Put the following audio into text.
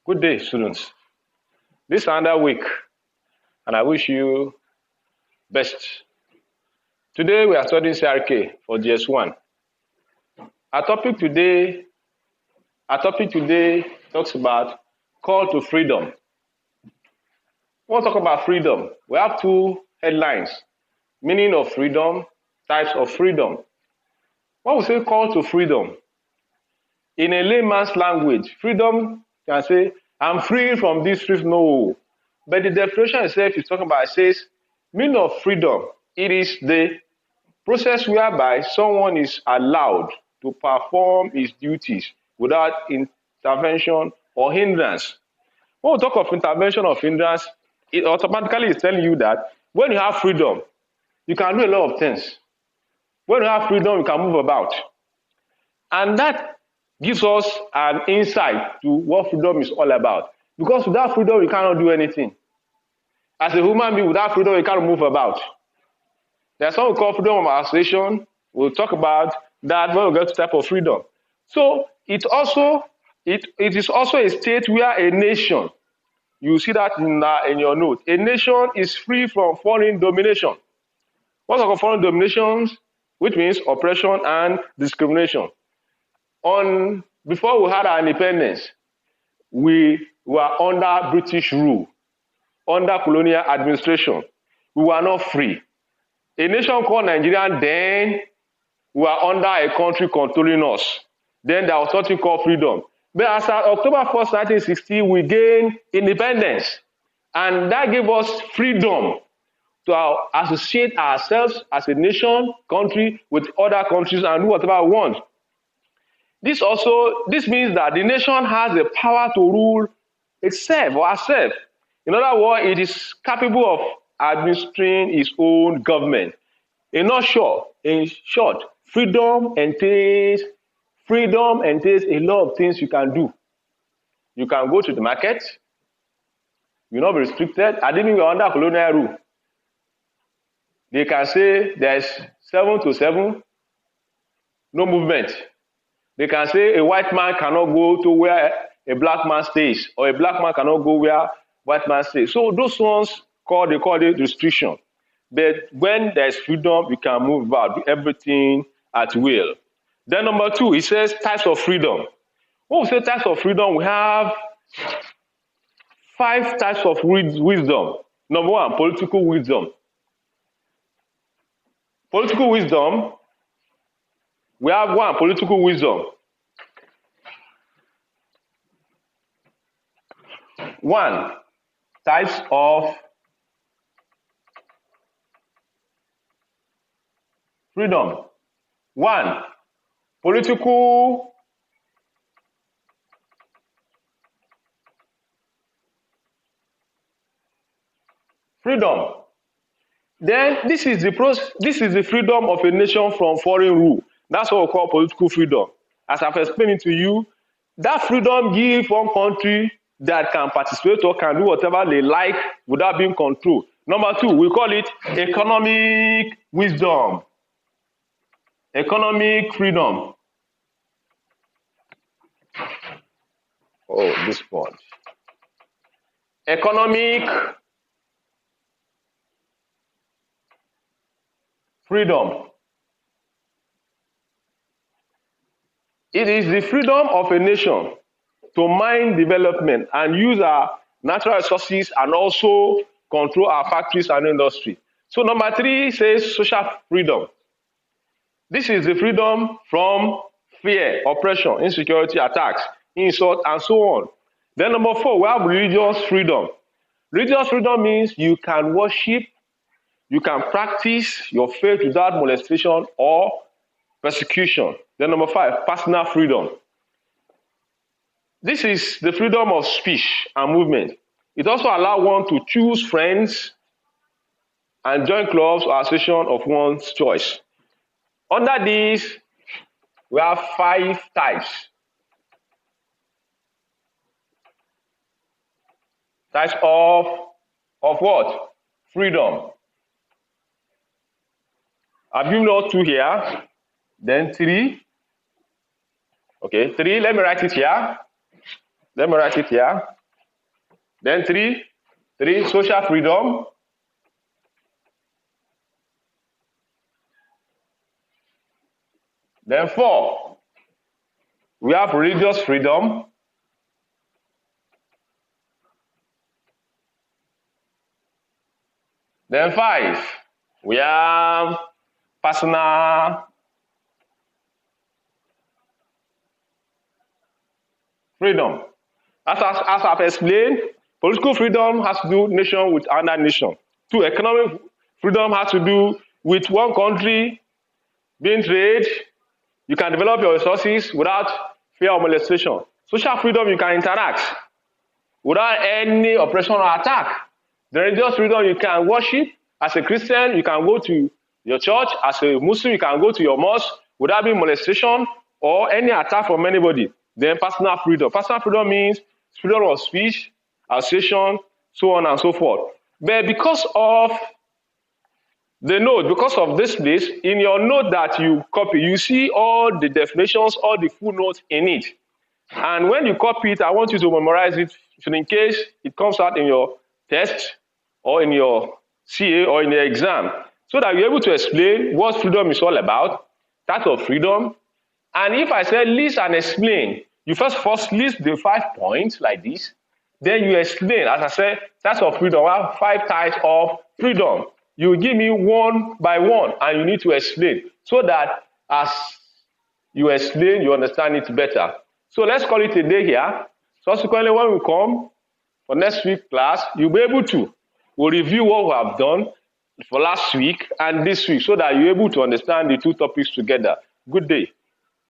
Good day, students. This is another week, and I wish you best. Today we are studying CRK for Js1. Our topic today talks about call to freedom. When we talk about freedom, we have two headlines: meaning of freedom, types of freedom. When we say call to freedom, in a layman's language, freedom can say, I'm free from this truth, no. But the definition itself is talking about, it says, meaning of freedom, it is the process whereby someone is allowed to perform his duties without intervention or hindrance. When we talk of intervention or hindrance, it automatically is telling you that when you have freedom, you can do a lot of things. When you have freedom, you can move about. And that gives us an insight to what freedom is all about. Because without freedom, you cannot do anything. As a human being, without freedom, you cannot move about. There's something called freedom of association. We'll talk about that when we get to type of freedom. So it is also a state where a nation, you see that in your note, a nation is free from foreign domination. What's called foreign dominations, which means oppression and discrimination. Before we had our independence, we were under British rule, under colonial administration. We were not free. A nation called Nigeria then were under a country controlling us. Then there was something called freedom. But as of October 1st, 1960, we gained independence. And that gave us freedom to associate ourselves as a nation, country, with other countries and do whatever we want. This means that the nation has the power to rule itself or herself. In other words, it is capable of administering its own government. In short, freedom entails a lot of things you can do. You can go to the market. You're not restricted. I didn't go under colonial rule. They can say there's 7 to 7, no movement. They can say a white man cannot go to where a black man stays, or a black man cannot go where white man stays. So those ones they call it restriction. But when there's freedom, you can move about, do everything at will. Then number 2, it says types of freedom. When we say types of freedom, we have 5 types of wisdom. Number 1, political wisdom. Political wisdom, we have 1, political wisdom. 1, types of freedom. 1, political freedom. Then this is the freedom of a nation from foreign rule. That's what we call political freedom. As I've explained to you, that freedom gives one country that can participate or can do whatever they like without being controlled. Number 2, we call it economic wisdom. Economic freedom. Oh, this part. Economic freedom. It is the freedom of a nation to mine development and use our natural resources and also control our factories and industry. So number 3 says social freedom. This is the freedom from fear, oppression, insecurity, attacks, insult, and so on. Then number 4, we have religious freedom. Religious freedom means you can worship, you can practice your faith without molestation or persecution. Then number 5, personal freedom. This is the freedom of speech and movement. It also allows one to choose friends and join clubs or associations of one's choice. Under these, we have 5 types. Types of what? Freedom. I've given out 2 here, then 3. Okay, 3, let me write it here. Then three, social freedom. Then 4, we have religious freedom. Then 5, we have personal freedom. As I've explained, political freedom has to do nation with another nation. 2, economic freedom has to do with one country being trade. You can develop your resources without fear of molestation. Social freedom, you can interact without any oppression or attack. The religious freedom, you can worship. As a Christian, you can go to your church. As a Muslim, you can go to your mosque without being molestation or any attack from anybody. Then personal freedom. Personal freedom means freedom of speech, association, so on and so forth. But because of the note, because of this place, in your note that you copy, you see all the definitions, all the full notes in it. And when you copy it, I want you to memorize it in case it comes out in your test or in your CA or in your exam, so that you're able to explain what freedom is all about, types of freedom. And if I say list and explain, you first list the 5 points like this, then you explain, as I said, types of freedom. I have 5 types of freedom. You give me one by one, and you need to explain, so that as you explain, you understand it better. So let's call it a day here. Subsequently, when we come for next week class, you'll be able to review what we have done for last week and this week, so that you're able to understand the 2 topics together. Good day.